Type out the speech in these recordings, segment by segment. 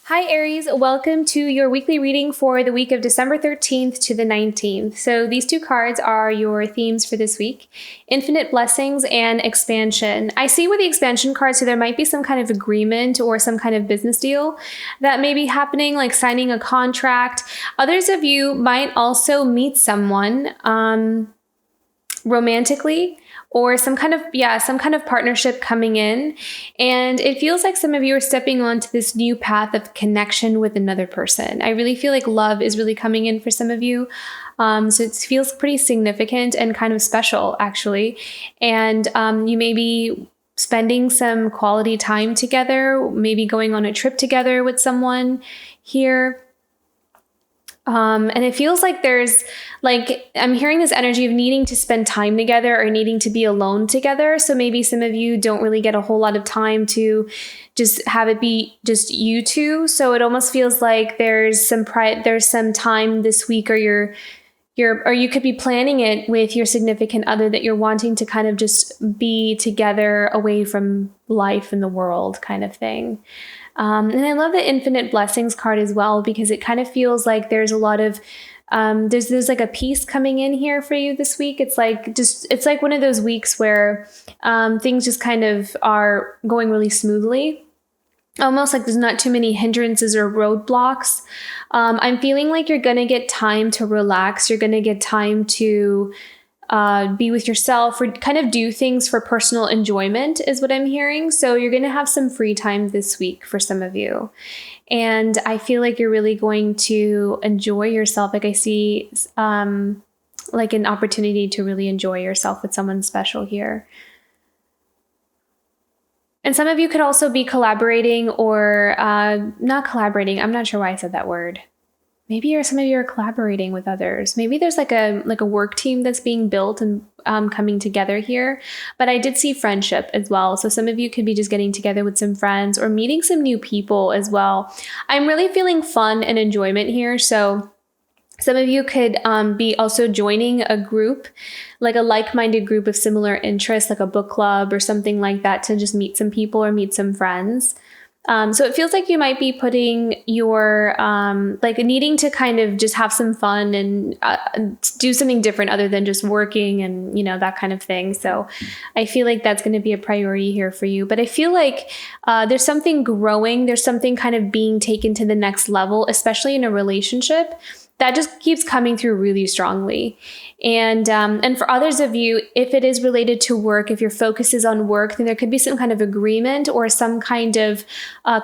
Hi Aries, welcome to your weekly reading for the week of December 13th to the 19th. So these two cards are your themes for this week, Infinite Blessings and Expansion. I see with the expansion card, so there might be some kind of agreement or some kind of business deal that may be happening, like signing a contract. Others of you might also meet someone romantically, or some kind of partnership coming in. And it feels like some of you are stepping onto this new path of connection with another person. I really feel like love is really coming in for some of you. So it feels pretty significant and kind of special, actually. And you may be spending some quality time together, maybe going on a trip together with someone here. And it feels like I'm hearing this energy of needing to spend time together or needing to be alone together. So maybe some of you don't really get a whole lot of time to just have it be just you two. So it almost feels like there's some time this week, or you could be planning it with your significant other that you're wanting to kind of just be together away from life and the world kind of thing. And I love the Infinite Blessings card as well, because it kind of feels like there's a lot of, there's like a peace coming in here for you this week. It's like one of those weeks where things just kind of are going really smoothly. Almost like there's not too many hindrances or roadblocks. I'm feeling like you're going to get time to relax. You're going to get time to be with yourself, or kind of do things for personal enjoyment is what I'm hearing. So you're going to have some free time this week for some of you. And I feel like you're really going to enjoy yourself. Like I see like an opportunity to really enjoy yourself with someone special here. And some of you could also be collaborating or not collaborating. I'm not sure why I said that word. Maybe some of you are collaborating with others. Maybe there's like a work team that's being built and coming together here. But I did see friendship as well. So some of you could be just getting together with some friends or meeting some new people as well. I'm really feeling fun and enjoyment here. So some of you could be also joining a group, like a like-minded group of similar interests, like a book club or something like that, to just meet some people or meet some friends. So it feels like you might be putting your, needing to kind of just have some fun and do something different other than just working and, that kind of thing. So I feel like that's going to be a priority here for you. But I feel like there's something growing. There's something kind of being taken to the next level, especially in a relationship. That just keeps coming through really strongly. And for others of you, if it is related to work, if your focus is on work, then there could be some kind of agreement or some kind of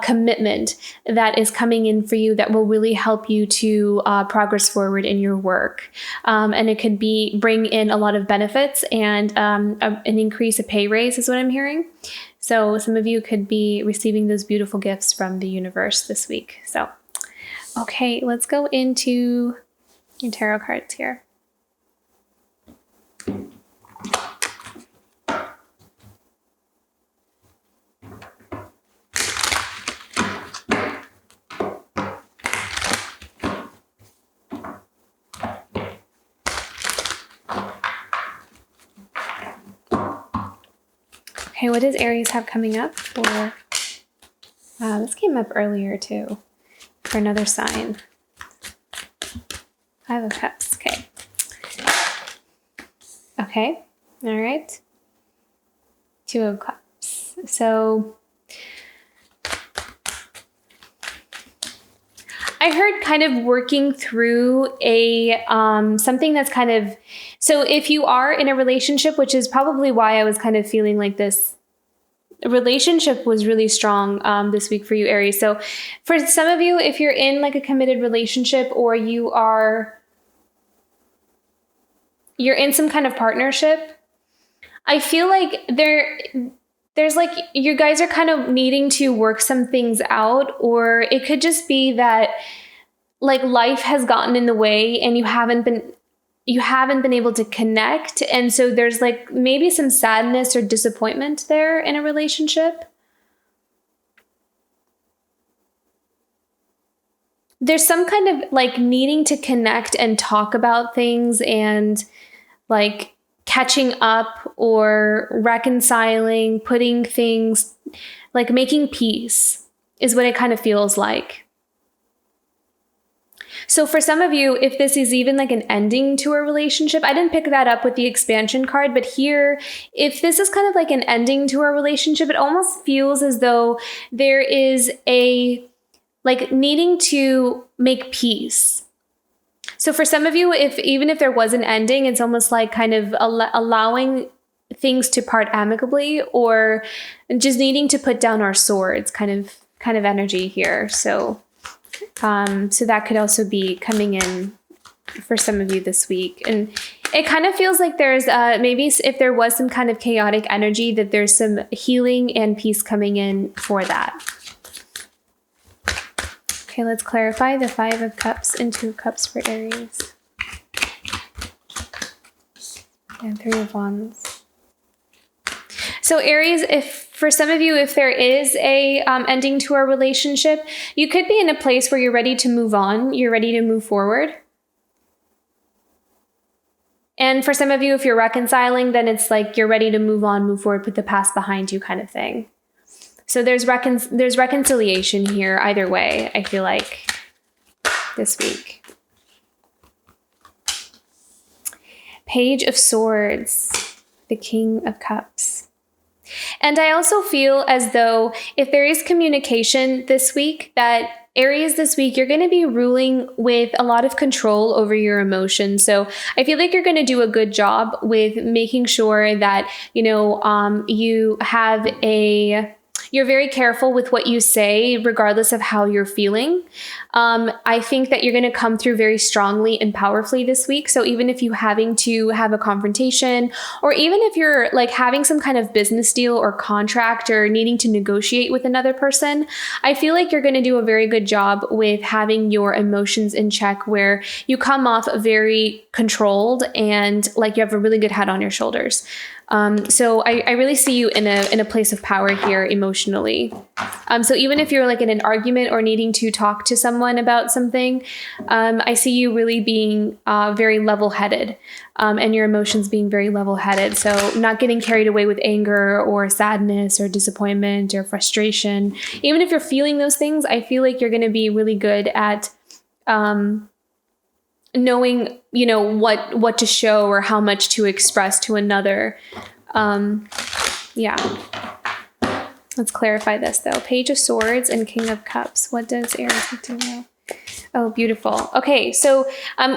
commitment that is coming in for you that will really help you to progress forward in your work. And it could bring in a lot of benefits and an increase, a pay raise is what I'm hearing. So some of you could be receiving those beautiful gifts from the universe this week. So okay, let's go into your tarot cards here. Okay, what does Aries have coming up for? This came up earlier too. For another sign. Five of Cups. Okay. All right. Two of Cups. So I heard kind of working through a something that's kind of, so if you are in a relationship, which is probably why I was kind of feeling like this relationship was really strong this week for you, Aries. So for some of you, if you're in like a committed relationship, or you're in some kind of partnership, I feel like there's like you guys are kind of needing to work some things out, or it could just be that like life has gotten in the way and you haven't been able to connect. And so there's like maybe some sadness or disappointment there in a relationship. There's some kind of like needing to connect and talk about things and like catching up or reconciling, putting things, like making peace is what it kind of feels like. So for some of you, if this is even like an ending to a relationship, I didn't pick that up with the expansion card, but here, if this is kind of like an ending to a relationship, it almost feels as though there is a like needing to make peace. So for some of you, even if there was an ending, it's almost like kind of allowing things to part amicably, or just needing to put down our swords kind of energy here. So that could also be coming in for some of you this week. And it kind of feels like there's maybe if there was some kind of chaotic energy, that there's some healing and peace coming in for that. Okay, let's clarify the 5 of Cups and 2 of Cups for Aries. And 3 of Wands. So Aries, if for some of you, if there is a ending to our relationship, you could be in a place where you're ready to move on. You're ready to move forward. And for some of you, if you're reconciling, then it's like you're ready to move on, move forward, put the past behind you kind of thing. So there's reconciliation here either way, I feel like, this week. Page of Swords, the King of Cups. And I also feel as though if there is communication this week, that Aries this week, you're going to be ruling with a lot of control over your emotions. So I feel like you're going to do a good job with making sure that, you're very careful with what you say, regardless of how you're feeling. I think that you're going to come through very strongly and powerfully this week. So even if you're having to have a confrontation, or even if you're like having some kind of business deal or contract or needing to negotiate with another person, I feel like you're going to do a very good job with having your emotions in check, where you come off very controlled and like you have a really good head on your shoulders. So I really see you in a place of power here emotionally. So even if you're like in an argument or needing to talk to someone about something, I see you really being very level-headed, and your emotions being very level-headed. So not getting carried away with anger or sadness or disappointment or frustration. Even if you're feeling those things, I feel like you're going to be really good at knowing, what to show or how much to express to another. Let's clarify this though. Page of Swords and King of Cups. What does Aries need to know? Oh, beautiful. Okay, so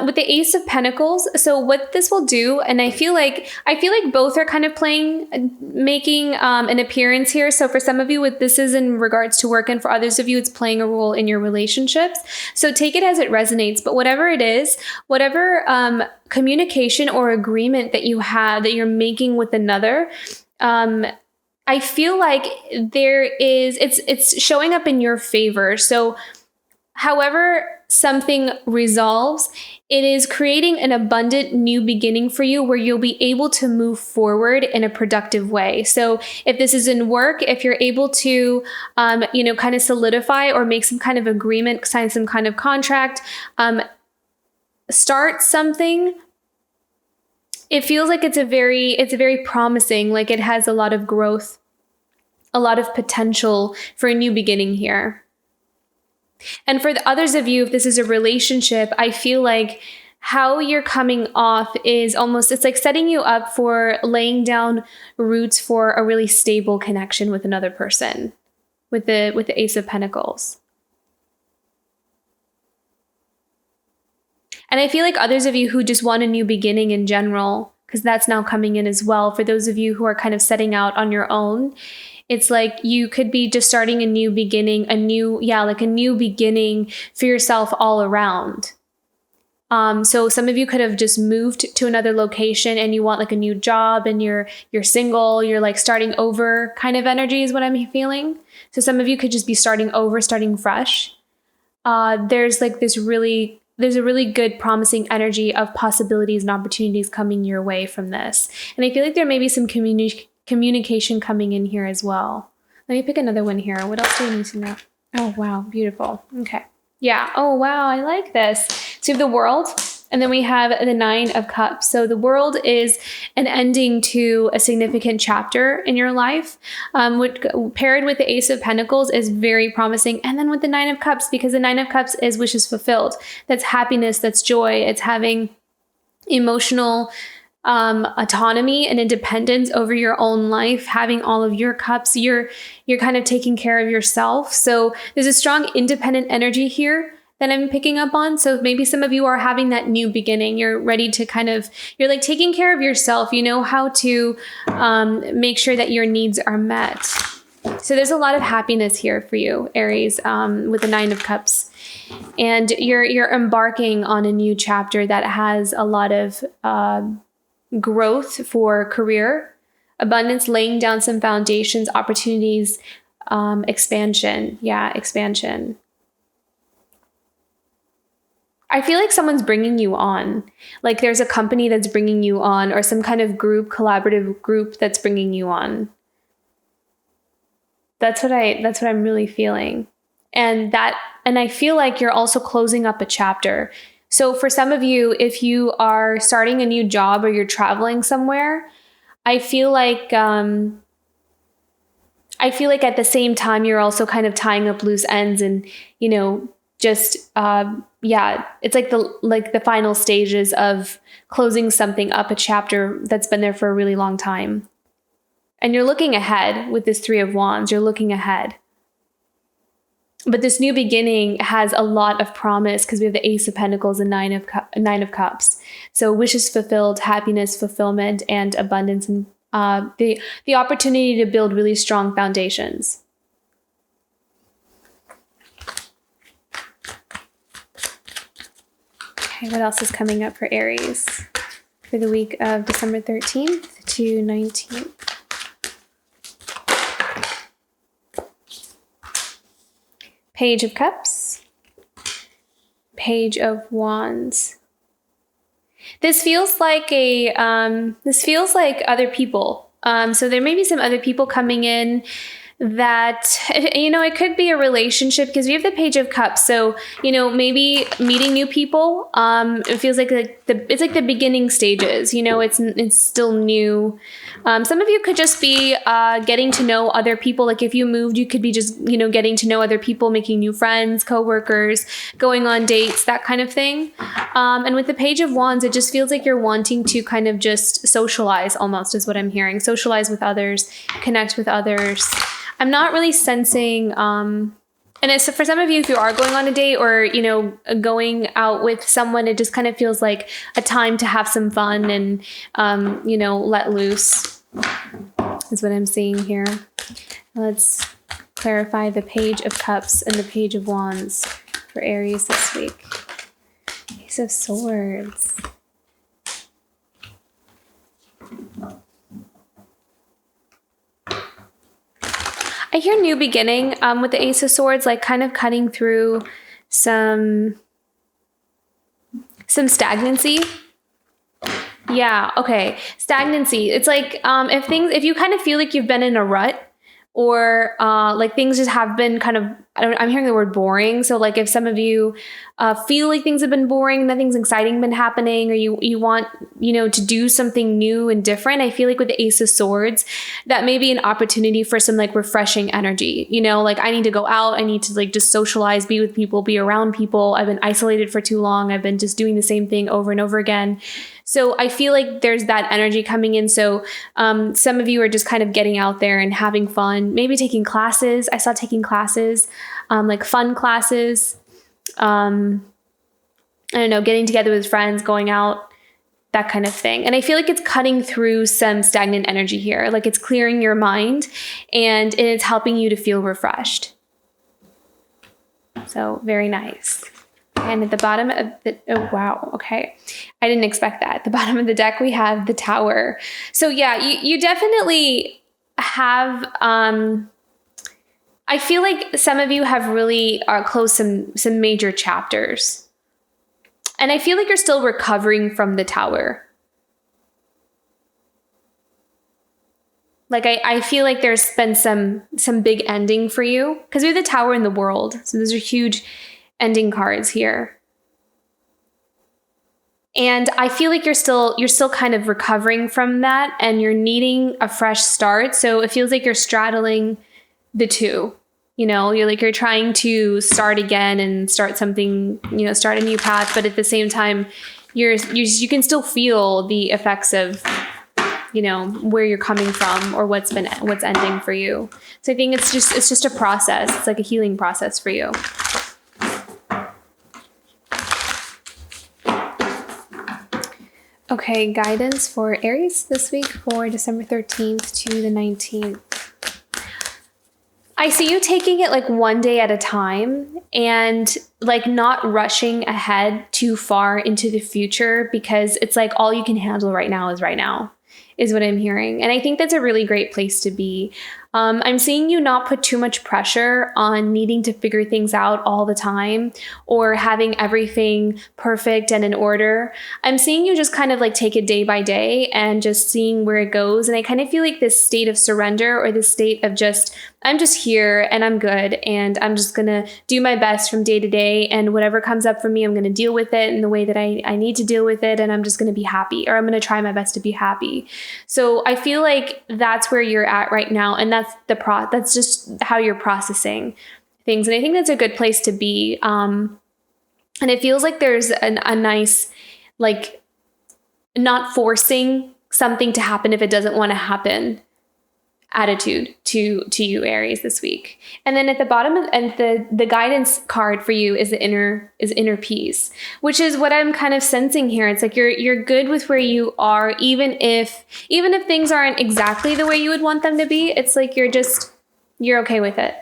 with the Ace of Pentacles, so what this will do, and I feel like both are kind of making an appearance here. So for some of you, this is in regards to work, and for others of you, it's playing a role in your relationships. So take it as it resonates. But whatever it is, whatever communication or agreement that you have that you're making with another, I feel like it's showing up in your favor. So however something resolves, it is creating an abundant new beginning for you, where you'll be able to move forward in a productive way. So if this is in work, if you're able to, kind of solidify or make some kind of agreement, sign some kind of contract, start something, it feels like it's a very promising, like it has a lot of growth, a lot of potential for a new beginning here. And for the others of you, if this is a relationship, I feel like how you're coming off is it's like setting you up for laying down roots for a really stable connection with another person, with the Ace of Pentacles. And I feel like others of you who just want a new beginning in general, because that's now coming in as well. For those of you who are kind of setting out on your own, it's like you could be just starting a new beginning, a new beginning for yourself all around. So some of you could have just moved to another location and you want like a new job, and you're single, you're like starting over kind of energy is what I'm feeling. So some of you could just be starting over, starting fresh. There's a really good promising energy of possibilities and opportunities coming your way from this. And I feel like there may be some communication coming in here as well. Let me pick another one here. What else do we need to know? Oh, wow. Beautiful. Okay. Yeah. Oh, wow. I like this. So you have the World. And then we have the Nine of Cups. So the World is an ending to a significant chapter in your life, which paired with the Ace of Pentacles is very promising. And then with the Nine of Cups, because the Nine of Cups is wishes fulfilled. That's happiness, that's joy. It's having emotional autonomy and independence over your own life, having all of your cups. You're kind of taking care of yourself. So there's a strong independent energy here that I'm picking up on. So maybe some of you are having that new beginning. You're ready to you're like taking care of yourself. You know how to make sure that your needs are met. So there's a lot of happiness here for you, Aries, with the Nine of Cups. And you're embarking on a new chapter that has a lot of growth for career, abundance, laying down some foundations, opportunities, expansion. Yeah, expansion. I feel like someone's bringing you on. Like there's a company that's bringing you on, or some kind of collaborative group that's bringing you on. That's what I'm really feeling. And I feel like you're also closing up a chapter. So for some of you, if you are starting a new job or you're traveling somewhere, I feel like at the same time, you're also kind of tying up loose ends and, just it's like the final stages of closing something up, a chapter that's been there for a really long time. And you're looking ahead with this Three of Wands. You're looking ahead. But this new beginning has a lot of promise because we have the Ace of Pentacles and Nine of Cups. So wishes fulfilled, happiness, fulfillment, and abundance, and the opportunity to build really strong foundations. Okay, what else is coming up for Aries for the week of December 13th to 19th? Page of Cups, Page of Wands. This feels like other people. So there may be some other people coming in that, it could be a relationship because we have the Page of Cups. So, maybe meeting new people. It feels like it's like the beginning stages, it's still new. Some of you could just be getting to know other people. Like if you moved, you could be just, getting to know other people, making new friends, coworkers, going on dates, that kind of thing. And with the Page of Wands, it just feels like you're wanting to kind of just socialize almost is what I'm hearing. Socialize with others, connect with others. I'm not really sensing, and it's for some of you, if you are going on a date or, going out with someone, it just kind of feels like a time to have some fun and, let loose is what I'm seeing here. Let's clarify the Page of Cups and the Page of Wands for Aries this week. Ace of Swords. I hear new beginning with the Ace of Swords, like kind of cutting through some stagnancy. Yeah, okay. Stagnancy. It's like if you kind of feel like you've been in a rut, or like things just have been kind of, I'm hearing the word boring. So like if some of you feel like things have been boring, nothing's exciting been happening, or you want, to do something new and different. I feel like with the Ace of Swords, that may be an opportunity for some like refreshing energy, like I need to go out. I need to like just socialize, be with people, be around people. I've been isolated for too long. I've been just doing the same thing over and over again. So I feel like there's that energy coming in. So some of you are just kind of getting out there and having fun, maybe taking classes. I saw taking classes, like fun classes. I don't know, getting together with friends, going out, that kind of thing. And I feel like it's cutting through some stagnant energy here. Like it's clearing your mind and it's helping you to feel refreshed. So very nice. And at the bottom of oh, wow. Okay. I didn't expect that. At the bottom of the deck, we have the Tower. So yeah, you definitely have, I feel like some of you have really closed some major chapters. And I feel like you're still recovering from the Tower. Like I feel like there's been some big ending for you because we have the Tower in the World. So those are huge ending cards here. And I feel like you're still kind of recovering from that, and you're needing a fresh start. So it feels like you're straddling the two. You're trying to start again and start something, start a new path, but at the same time, you can still feel the effects of, where you're coming from or what's ending for you. So I think it's just a process. It's like a healing process for you. Okay, guidance for Aries this week for December 13th to the 19th. I see you taking it like one day at a time and like not rushing ahead too far into the future, because it's like all you can handle right now, is what I'm hearing. And I think that's a really great place to be. I'm seeing you not put too much pressure on needing to figure things out all the time or having everything perfect and in order. I'm seeing you just kind of like take it day by day and just seeing where it goes. And I kind of feel like this state of surrender, or this state of just, I'm just here and I'm good, and I'm just going to do my best from day to day, and whatever comes up for me, I'm going to deal with it in the way that I need to deal with it, and I'm just going to be happy, or I'm going to try my best to be happy. So I feel like that's where you're at right now, and that's just how you're processing things. And I think that's a good place to be. And it feels like there's a nice, like, not forcing something to happen if it doesn't want to happen attitude to you, Aries, this week. And then at the bottom and the guidance card for you is inner peace, which is what I'm kind of sensing here. It's like you're good with where you are, even if things aren't exactly the way you would want them to be. It's like you're okay with it,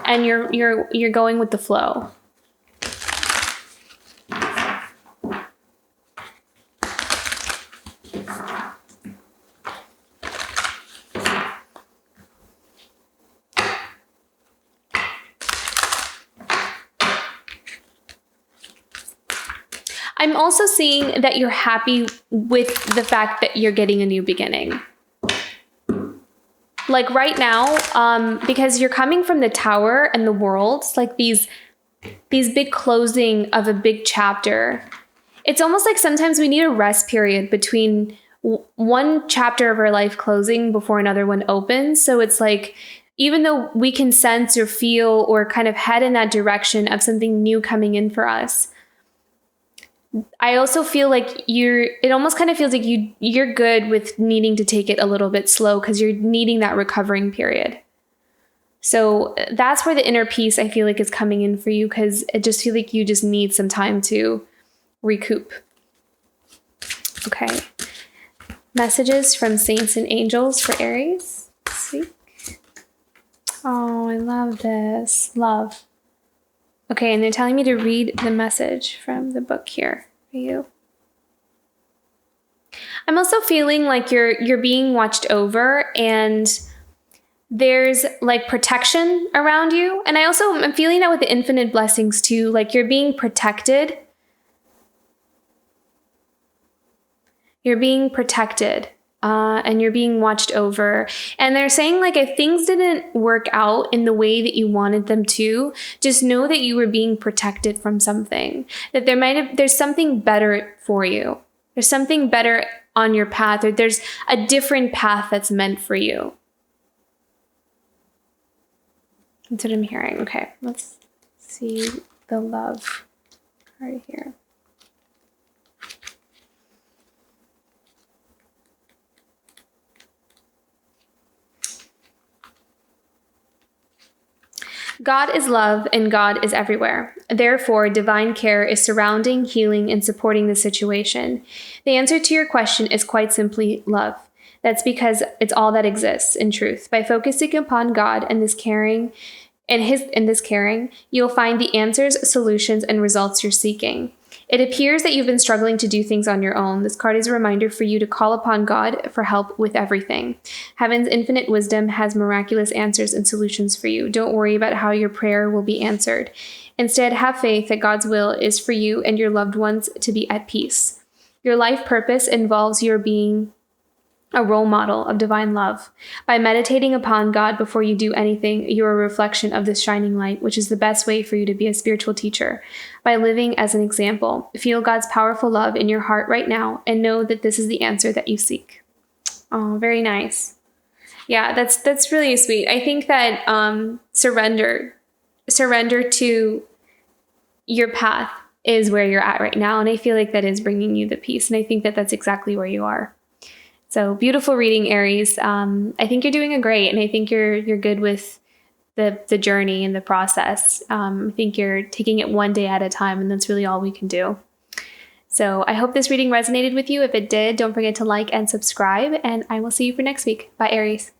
and you're going with the flow. I'm also seeing that you're happy with the fact that you're getting a new beginning. Like right now, because you're coming from the Tower and the World, it's like these big closing of a big chapter. It's almost like sometimes we need a rest period between one chapter of our life closing before another one opens. So it's like, even though we can sense or feel or kind of head in that direction of something new coming in for us, I also feel like it almost kind of feels like you're good with needing to take it a little bit slow, because you're needing that recovering period. So that's where the inner peace, I feel like, is coming in for you, because it just feels like you just need some time to recoup. Okay. Messages from saints and angels for Aries this week. Oh, I love this. Love. Okay, and they're telling me to read the message from the book here for you. I'm also feeling like you're being watched over, and there's like protection around you. And I'm feeling that with the infinite blessings too, like you're being protected. You're being protected. And you're being watched over. And they're saying, like, if things didn't work out in the way that you wanted them to, just know that you were being protected from something, that there's something better for you. There's something better on your path, or there's a different path that's meant for you. That's what I'm hearing. Okay, let's see the love card here. God is love, and God is everywhere. Therefore, divine care is surrounding, healing, and supporting the situation. The answer to your question is quite simply love. That's because it's all that exists in truth. By focusing upon God and this caring, you'll find the answers, solutions, and results you're seeking. It appears that you've been struggling to do things on your own. This card is a reminder for you to call upon God for help with everything. Heaven's infinite wisdom has miraculous answers and solutions for you. Don't worry about how your prayer will be answered. Instead, have faith that God's will is for you and your loved ones to be at peace. Your life purpose involves your being a role model of divine love. By meditating upon God before you do anything, you're a reflection of this shining light, which is the best way for you to be a spiritual teacher. By living as an example, feel God's powerful love in your heart right now and know that this is the answer that you seek. Oh, very nice. Yeah, that's really sweet. I think that surrender to your path is where you're at right now. And I feel like that is bringing you the peace. And I think that that's exactly where you are. So beautiful reading, Aries. I think you're doing great, and I think you're good with the journey and the process. I think you're taking it one day at a time, and that's really all we can do. So I hope this reading resonated with you. If it did, don't forget to like and subscribe, and I will see you for next week. Bye, Aries.